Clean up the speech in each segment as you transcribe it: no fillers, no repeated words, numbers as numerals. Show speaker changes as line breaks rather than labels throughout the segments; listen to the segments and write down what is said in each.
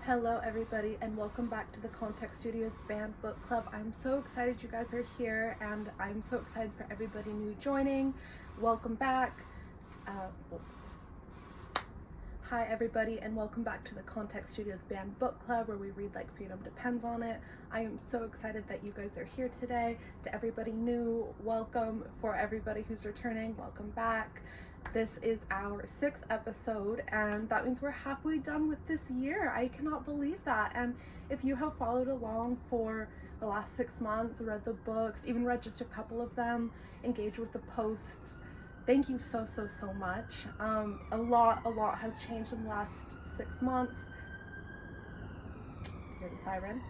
Hello everybody and welcome back to the Context Studios Band Book Club. I'm so excited you guys are here and I'm so excited for everybody new joining. Welcome back. Hi everybody and welcome back to the Context Studios Band Book Club where we read like freedom depends on it. I am so excited that you guys are here today. To everybody new, welcome. For everybody who's returning, welcome back. This is our 6th episode and that means we're halfway done with this year. I cannot believe that. And if you have followed along for the last 6 months, read the books, even read just a couple of them, engaged with the posts, thank you so much. A lot has changed in the last 6 months. Hear the siren.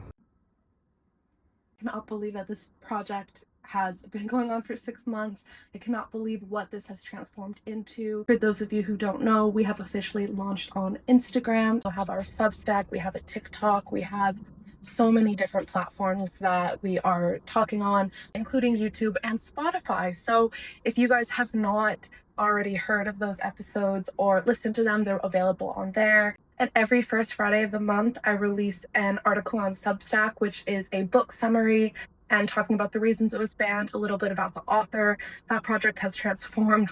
I cannot believe that this project has been going on for 6 months. I cannot believe what this has transformed into. For those of you who don't know, we have officially launched on Instagram. We have our Substack, we have a TikTok, we have so many different platforms that we are talking on, including YouTube and Spotify. So if you guys have not already heard of those episodes or listened to them, they're available on there. And every first Friday of the month, I release an article on Substack, which is a book summary and talking about the reasons it was banned, a little bit about the author. That project has transformed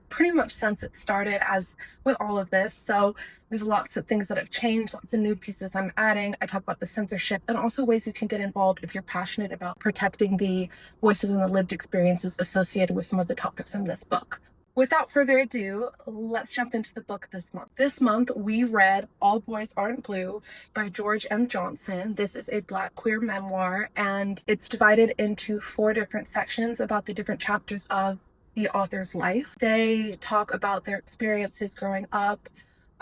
pretty much since it started, as with all of this. So there's lots of things that have changed, lots of new pieces I'm adding. I talk about the censorship and also ways you can get involved if you're passionate about protecting the voices and the lived experiences associated with some of the topics in this book. Without further ado, let's jump into the book this month. This month, we read All Boys Aren't Blue by George M. Johnson. This is a Black queer memoir, and it's divided into 4 different sections about the different chapters of the author's life. They talk about their experiences growing up,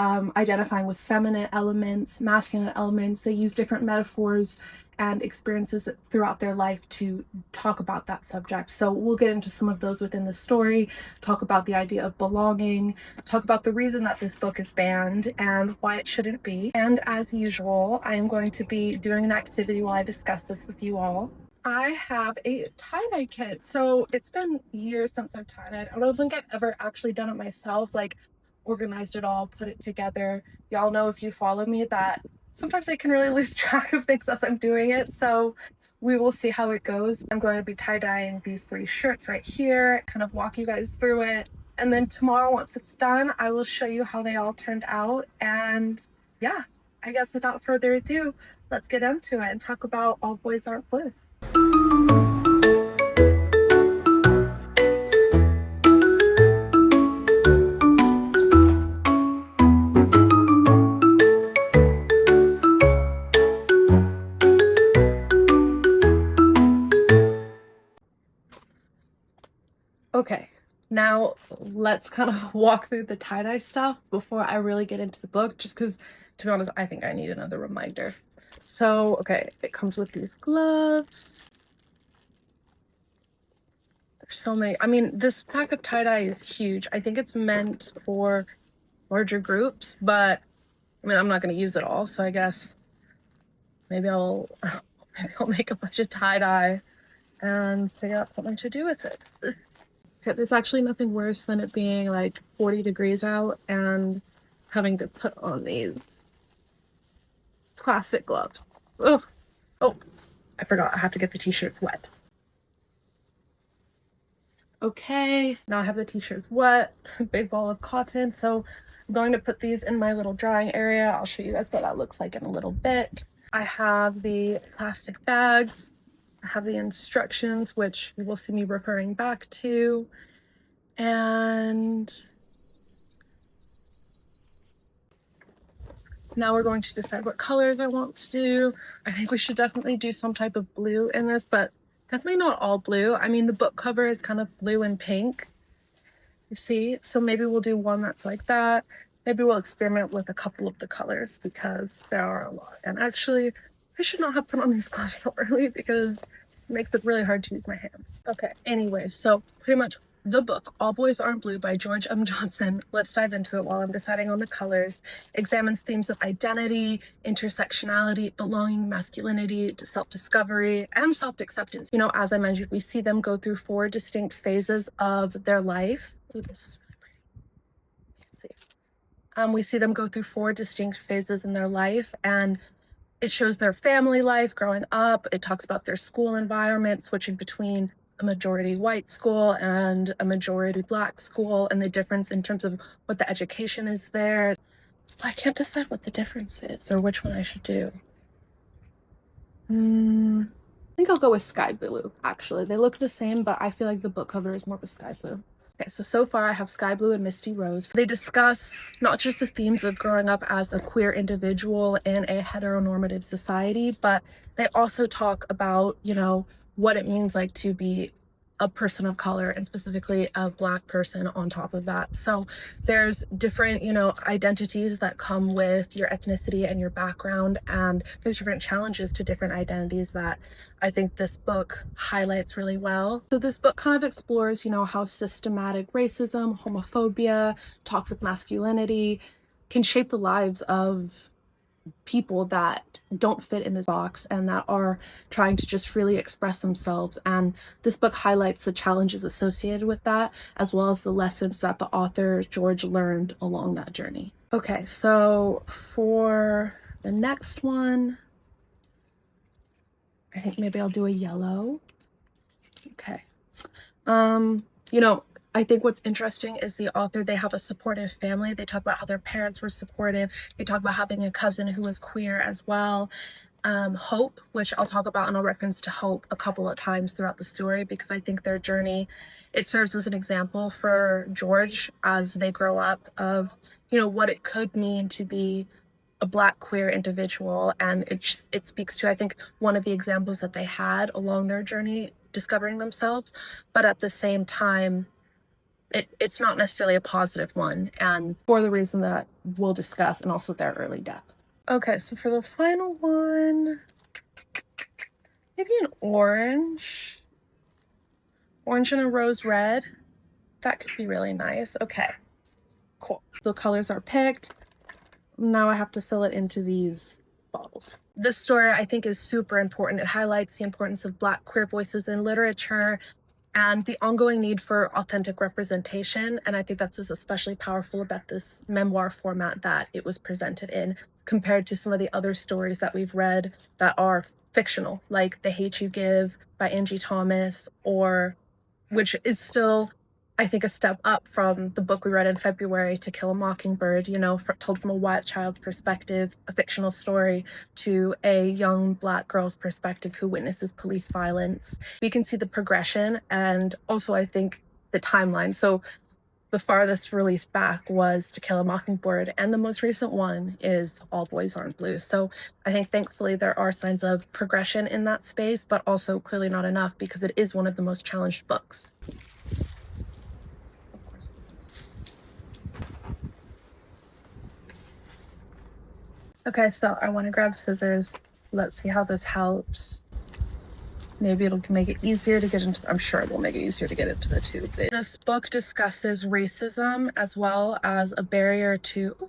identifying with feminine elements, masculine elements. They use different metaphors and experiences throughout their life to talk about that subject. So we'll get into some of those within the story, talk about the idea of belonging, talk about the reason that this book is banned and why it shouldn't be. And as usual, I am going to be doing an activity while I discuss this with you all. I have a tie-dye kit. So it's been years since I've tie-dyed. I don't think I've ever actually done it myself, like organized it all, put it together. Y'all know if you follow me that sometimes I can really lose track of things as I'm doing it, so we will see how it goes. I'm going to be tie-dyeing these 3 shirts right here, kind of walk you guys through it, and then tomorrow, once it's done, I will show you how they all turned out. And yeah, I guess without further ado, let's get into it and talk about All Boys Aren't Blue. Okay, now let's kind of walk through the tie-dye stuff before I really get into the book, just because, to be honest, I think I need another reminder. So, okay, it comes with these gloves. There's so many. I mean, this pack of tie-dye is huge. I think it's meant for larger groups, but I mean, I'm not going to use it all, so I guess maybe I'll make a bunch of tie-dye and figure out something to do with it. There's actually nothing worse than it being like 40 degrees out and having to put on these plastic gloves. Ugh. Oh, I forgot. I have to get the t-shirts wet. Okay, now I have the t-shirts wet. Big ball of cotton. So I'm going to put these in my little drying area. I'll show you guys what that looks like in a little bit. I have the plastic bags. I have the instructions, which you will see me referring back to. And now we're going to decide what colors I want to do. I think we should definitely do some type of blue in this, but definitely not all blue. I mean, the book cover is kind of blue and pink, you see? So maybe we'll do one that's like that. Maybe we'll experiment with a couple of the colors because there are a lot. And actually, I should not have put on these gloves so early because it makes it really hard to use my hands. Okay, anyway, so pretty much the book, All Boys Aren't Blue by George M. Johnson, let's dive into it while I'm deciding on the colors, examines themes of identity, intersectionality, belonging, masculinity, self-discovery, and self-acceptance. You know, as I mentioned, we see them go through 4 distinct phases of their life. Ooh, this is really pretty. You can see. We see them go through 4 distinct phases in their life, and it shows their family life growing up. It talks about their school environment, switching between a majority white school and a majority black school, and the difference in terms of what the education is there. I can't decide what the difference is or which one I should do. I think I'll go with sky blue, actually. They look the same, but I feel like the book cover is more of a sky blue. Okay, so far I have Sky Blue and Misty Rose. They discuss not just the themes of growing up as a queer individual in a heteronormative society, but they also talk about, what it means like to be a person of color, and specifically a Black person on top of that. So there's different, identities that come with your ethnicity and your background, and there's different challenges to different identities that I think this book highlights really well. So this book kind of explores, how systematic racism, homophobia, toxic masculinity can shape the lives of people that don't fit in this box and that are trying to just freely express themselves. And this book highlights the challenges associated with that, as well as the lessons that the author George learned along that journey. Okay, so for the next one, I think maybe I'll do a yellow. Okay. I think what's interesting is the author, they have a supportive family. They talk about how their parents were supportive. They talk about having a cousin who was queer as well. Hope, which I'll talk about, and I'll reference to Hope a couple of times throughout the story, because I think their journey, it serves as an example for George as they grow up of, what it could mean to be a Black queer individual. And it speaks to, I think, one of the examples that they had along their journey discovering themselves, but at the same time, it's not necessarily a positive one, and for the reason that we'll discuss, and also their early death. Okay, so for the final one, maybe an orange and a rose red. That could be really nice. Okay, cool. The colors are picked. Now I have to fill it into these bottles. This story, I think, is super important. It highlights the importance of Black queer voices in literature and the ongoing need for authentic representation. And I think that's what's especially powerful about this memoir format that it was presented in, compared to some of the other stories that we've read that are fictional, like The Hate You Give by Angie Thomas, or which is still, I think, a step up from the book we read in February, To Kill a Mockingbird, told from a white child's perspective, a fictional story, to a young Black girl's perspective who witnesses police violence. We can see the progression, and also I think the timeline. So the farthest release back was To Kill a Mockingbird, and the most recent one is All Boys Aren't Blue. So I think thankfully there are signs of progression in that space, but also clearly not enough, because it is one of the most challenged books. Okay, so I want to grab scissors. Let's see how this helps. Maybe it'll make it easier to get into, I'm sure it will make it easier to get into the tube. This book discusses racism as well as a barrier to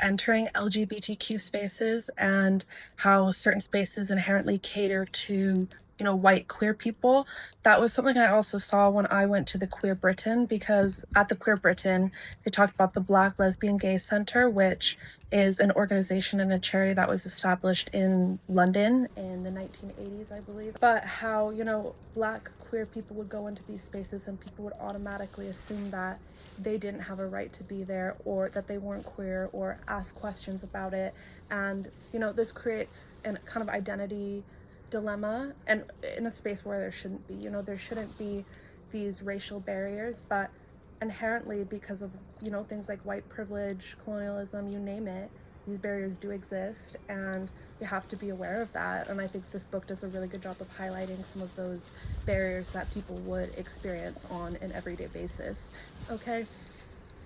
entering LGBTQ spaces, and how certain spaces inherently cater to, white queer people. That was something I also saw when I went to the Queer Britain, because at the Queer Britain, they talked about the Black Lesbian Gay Center, which is an organization and a charity that was established in London in the 1980s, I believe. But how, Black queer people would go into these spaces and people would automatically assume that they didn't have a right to be there, or that they weren't queer, or ask questions about it. And, this creates a kind of identity dilemma, and in a space where there shouldn't be. There shouldn't be these racial barriers, but inherently, because of things like white privilege, colonialism, you name it, these barriers do exist, and you have to be aware of that. And I think this book does a really good job of highlighting some of those barriers that people would experience on an everyday basis. Okay,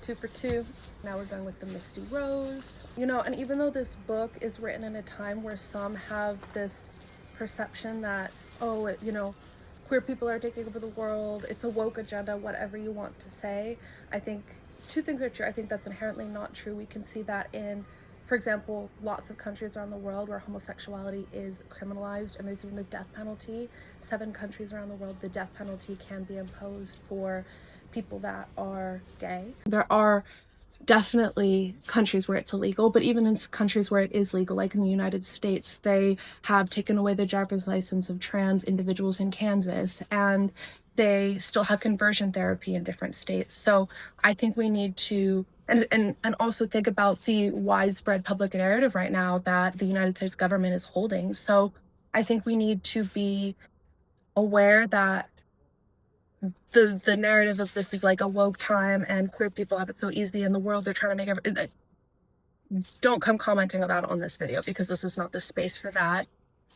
2 for 2. Now we're going with the Misty Rose. And even though this book is written in a time where some have this perception that, queer people are taking over the world, it's a woke agenda, whatever you want to say, I think 2 things are true. I think that's inherently not true. We can see that in, for example, lots of countries around the world where homosexuality is criminalized, and there's even the death penalty. 7 countries around the world, the death penalty can be imposed for people that are gay. There are definitely countries where it's illegal, but even in countries where it is legal, like in the United States, they have taken away the driver's license of trans individuals in Kansas, and they still have conversion therapy in different states. So I think we need to and also think about the widespread public narrative right now that the United States government is holding. So I think we need to be aware that the narrative of this is like a woke time and queer people have it so easy in the world. They're trying to make don't come commenting about it on this video, because this is not the space for that.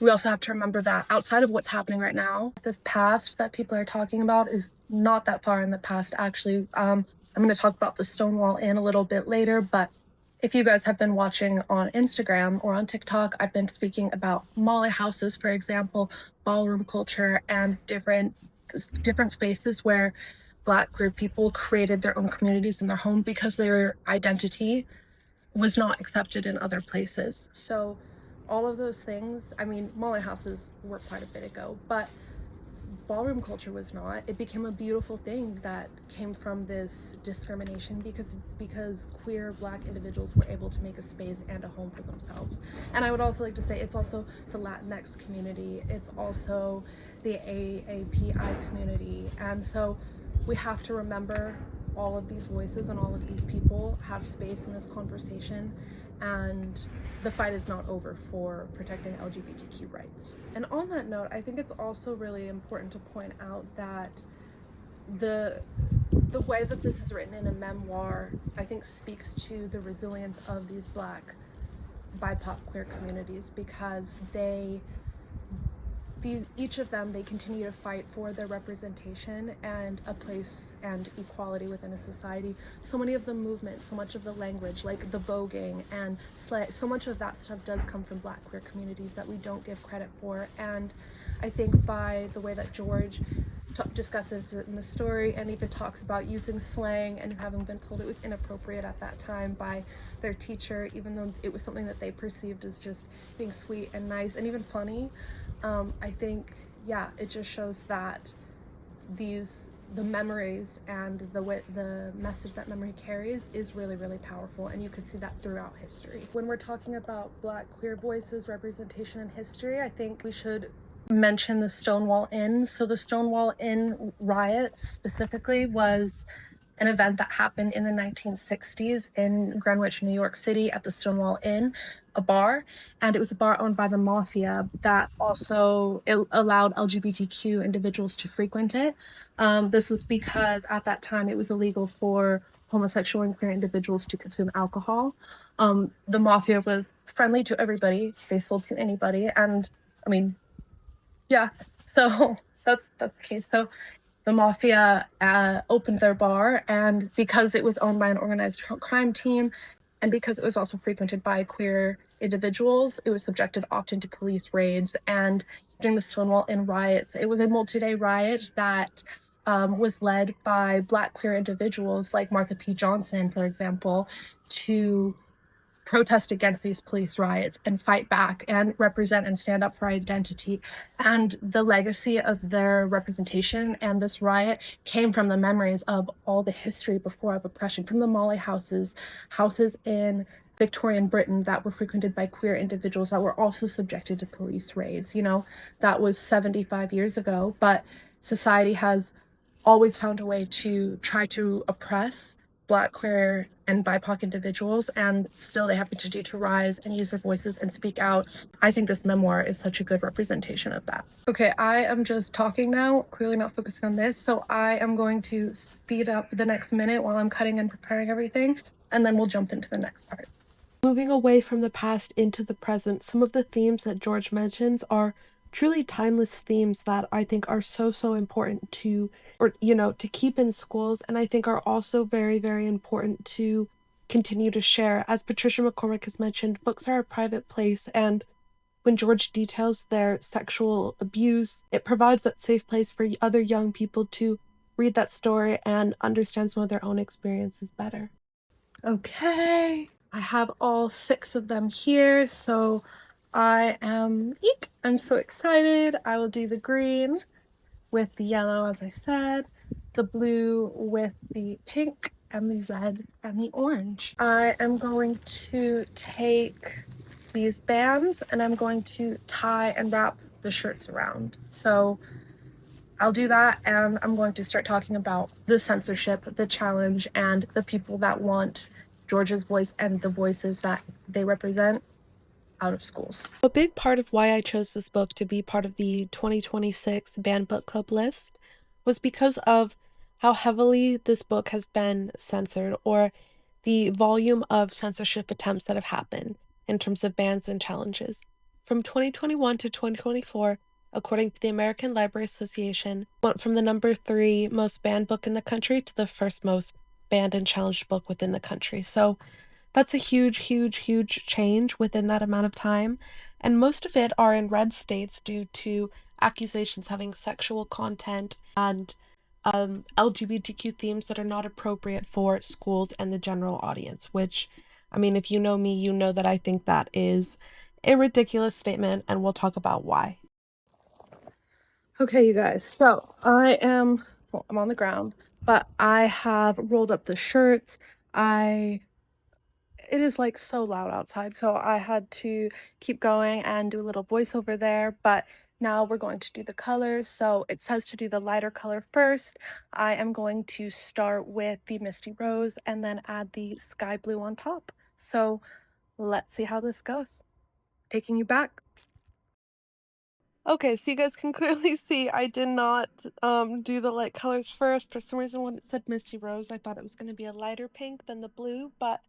We also have to remember that outside of what's happening right now, this past that people are talking about is not that far in the past, actually. I'm going to talk about the Stonewall Inn a little bit later, but if you guys have been watching on Instagram or on TikTok, I've been speaking about Molly houses, for example, ballroom culture, and different spaces where Black queer people created their own communities in their home because their identity was not accepted in other places. So all of those things, I mean, Molly houses were quite a bit ago, but ballroom culture was not. It became a beautiful thing that came from this discrimination because queer Black individuals were able to make a space and a home for themselves. And I would also like to say it's also the Latinx community, it's also the AAPI community. And so we have to remember all of these voices and all of these people have space in this conversation, and the fight is not over for protecting LGBTQ rights. And on that note, I think it's also really important to point out that the way that this is written in a memoir, I think, speaks to the resilience of these Black BIPOC queer communities, because each of them, they continue to fight for their representation and a place and equality within a society. So many of the movements, so much of the language, like the voguing and slay, so much of that stuff does come from Black queer communities that we don't give credit for. And I think by the way that George discusses it in the story, and even talks about using slang and having been told it was inappropriate at that time by their teacher, even though it was something that they perceived as just being sweet and nice and even funny. I think, yeah, it just shows that the memories and the message that memory carries is really, really powerful, and you can see that throughout history. When we're talking about Black queer voices, representation, and history, I think we should mention the Stonewall Inn. So the Stonewall Inn riots specifically was an event that happened in the 1960s in Greenwich, New York City, at the Stonewall Inn, a bar. And it was a bar owned by the mafia that also allowed LGBTQ individuals to frequent it. This was because at that time it was illegal for homosexual and queer individuals to consume alcohol. The mafia was friendly to everybody. They sold to anybody. And I mean, yeah, so that's the case. So the mafia opened their bar, and because it was owned by an organized crime team, and because it was also frequented by queer individuals, it was subjected often to police raids. And during the Stonewall Inn riots, it was a multi-day riot that was led by Black queer individuals like Martha P. Johnson, for example, to protest against these police riots and fight back and represent and stand up for identity. And the legacy of their representation and this riot came from the memories of all the history before of oppression, from the Molly houses in Victorian Britain that were frequented by queer individuals that were also subjected to police raids. You know, that was 75 years ago, but society has always found a way to try to oppress Black, queer, and BIPOC individuals, and still they have continued to rise and use their voices and speak out. I think this memoir is such a good representation of that. Okay, I am just talking now, clearly not focusing on this, so I am going to speed up the next minute while I'm cutting and preparing everything, and then we'll jump into the next part. Moving away from the past into the present, some of the themes that George mentions are truly timeless themes that I think are so important to keep in schools, and I think are also very, very important to continue to share. As Patricia McCormick has mentioned, books are a private place, and when George details their sexual abuse, it provides that safe place for other young people to read that story and understand some of their own experiences better. Okay, I have all 6 of them here, so I'm so excited. I will do the green with the yellow, as I said, the blue with the pink, and the red and the orange. I am going to take these bands and I'm going to tie and wrap the shirts around. So I'll do that, and I'm going to start talking about the censorship, the challenge, and the people that want Georgia's voice and the voices that they represent out of schools. A big part of why I chose this book to be part of the 2026 Banned Book Club list was because of how heavily this book has been censored, or the volume of censorship attempts that have happened in terms of bans and challenges. From 2021 to 2024, according to the American Library Association, went from the number 3 most banned book in the country to the first most banned and challenged book within the country. So that's a huge change within that amount of time. And most of it are in red states due to accusations having sexual content and LGBTQ themes that are not appropriate for schools and the general audience, which, I mean, if you know me, you know that I think that is a ridiculous statement, and we'll talk about why. Okay, you guys, so I'm on the ground, but I have rolled up the shirts. It is like so loud outside, so I had to keep going and do a little voiceover there, but now we're going to do the colors. So it says to do the lighter color first. I am going to start with the Misty Rose and then add the Sky Blue on top. So let's see how this goes. Taking you back. Okay, so you guys can clearly see I did not do the light colors first. For some reason, when it said Misty Rose, I thought it was going to be a lighter pink than the blue, but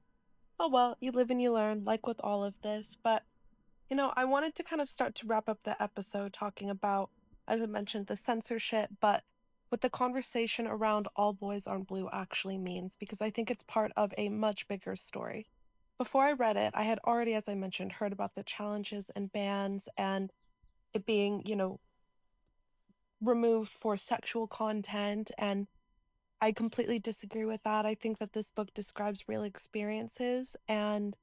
oh well, you live and you learn, like with all of this. But, you know, I wanted to kind of start to wrap up the episode talking about, as I mentioned, the censorship, but what the conversation around all boys aren't blue actually means, because I think it's part of a much bigger story. Before I read it, I had already, as I mentioned, heard about the challenges and bans and it being, you know, removed for sexual content, and I completely disagree with that. I think that this book describes real experiences, and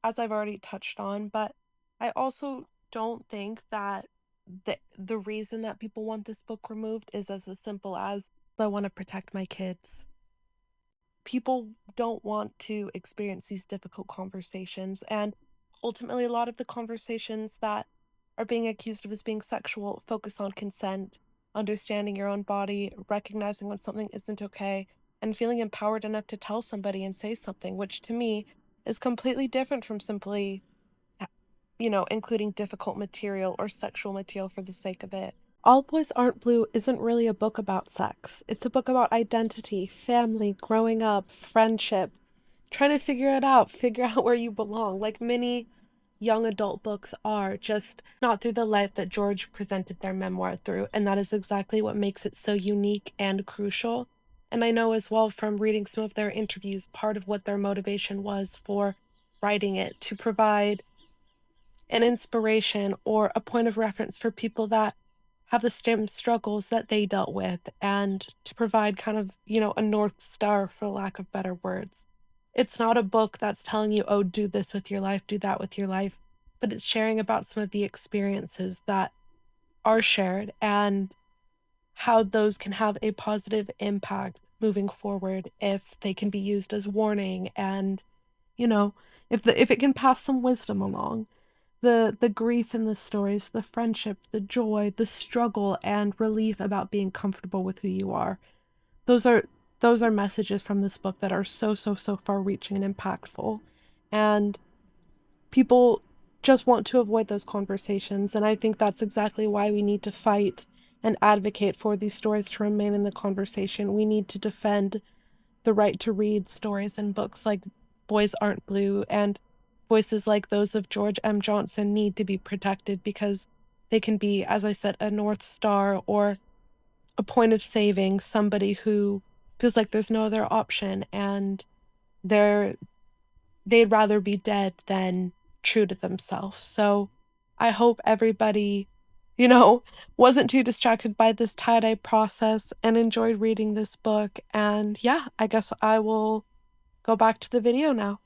as I've already touched on, but I also don't think that the reason that people want this book removed is as simple as I want to protect my kids. People don't want to experience these difficult conversations, and ultimately a lot of the conversations that are being accused of as being sexual focus on consent, understanding your own body, recognizing when something isn't okay, and feeling empowered enough to tell somebody and say something, which to me is completely different from simply, you know, including difficult material or sexual material for the sake of it. All Boys Aren't Blue isn't really a book about sex. It's a book about identity, family, growing up, friendship, trying to figure out where you belong, like many young adult books are, just not through the light that George presented their memoir through. And that is exactly what makes it so unique and crucial. And I know as well from reading some of their interviews, part of what their motivation was for writing it, to provide an inspiration or a point of reference for people that have the same struggles that they dealt with, and to provide kind of, you know, a North Star, for lack of better words. It's not a book that's telling you, oh, do this with your life, do that with your life, but it's sharing about some of the experiences that are shared and how those can have a positive impact moving forward if they can be used as warning, and, you know, if it can pass some wisdom along. The grief in the stories, the friendship, the joy, the struggle, and relief about being comfortable with who you are. Those are messages from this book that are so far reaching and impactful. And people just want to avoid those conversations, and I think that's exactly why we need to fight and advocate for these stories to remain in the conversation. We need to defend the right to read stories and books like Boys Aren't Blue, and voices like those of George M. Johnson need to be protected because they can be, as I said, a North Star or a point of saving somebody who feels like there's no other option, and they'd rather be dead than true to themselves. So I hope everybody, you know, wasn't too distracted by this tie-dye process and enjoyed reading this book. And yeah, I guess I will go back to the video now.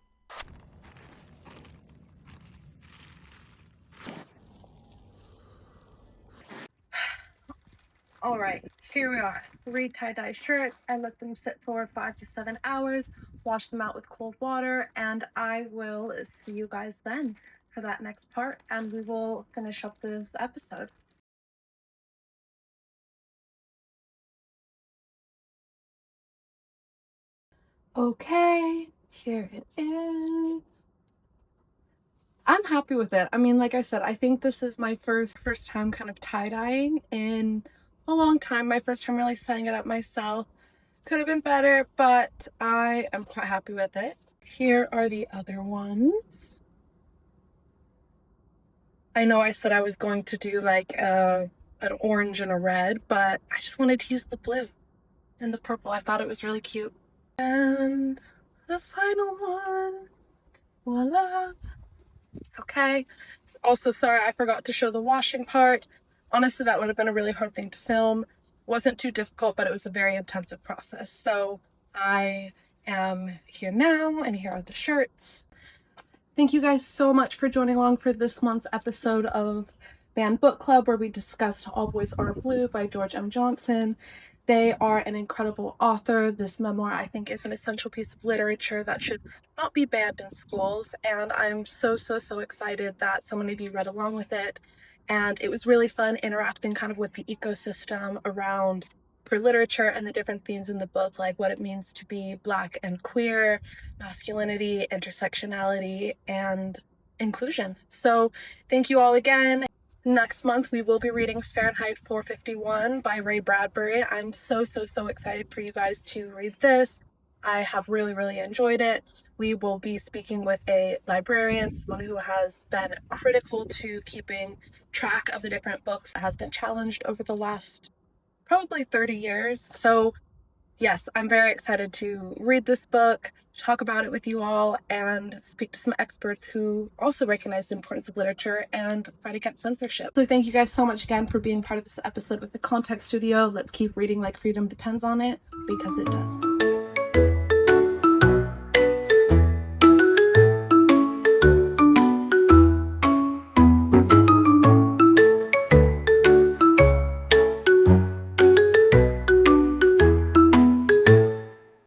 All right, here we are, 3 tie-dye shirts. I let them sit for 5 to 7 hours, wash them out with cold water, and I will see you guys then for that next part, and we will finish up this episode. Okay, here it is. I'm happy with it. I mean, like I said, I think this is my first time kind of tie-dyeing in a long time. My first time really setting it up myself. Could have been better, but I am quite happy with it. Here are the other ones. I know I said I was going to do like an orange and a red, but I just wanted to use the blue and the purple. I thought it was really cute. And the final one, voila. Okay. Also, sorry, I forgot to show the washing part. Honestly, that would have been a really hard thing to film. Wasn't too difficult, but it was a very intensive process. So I am here now, and here are the shirts. Thank you guys so much for joining along for this month's episode of Banned Book Club, where we discussed All Boys Are Blue by George M. Johnson. They are an incredible author. This memoir, I think, is an essential piece of literature that should not be banned in schools, and I'm so excited that so many of you read along with it. And it was really fun interacting kind of with the ecosystem around queer literature and the different themes in the book, like what it means to be Black and queer, masculinity, intersectionality, and inclusion. So thank you all again. Next month, we will be reading Fahrenheit 451 by Ray Bradbury. I'm so excited for you guys to read this. I have really enjoyed it. We will be speaking with a librarian, someone who has been critical to keeping track of the different books that has been challenged over the last probably 30 years. So yes, I'm very excited to read this book, talk about it with you all, and speak to some experts who also recognize the importance of literature and fight against censorship. So thank you guys so much again for being part of this episode with the Context Studio. Let's keep reading like freedom depends on it, because it does.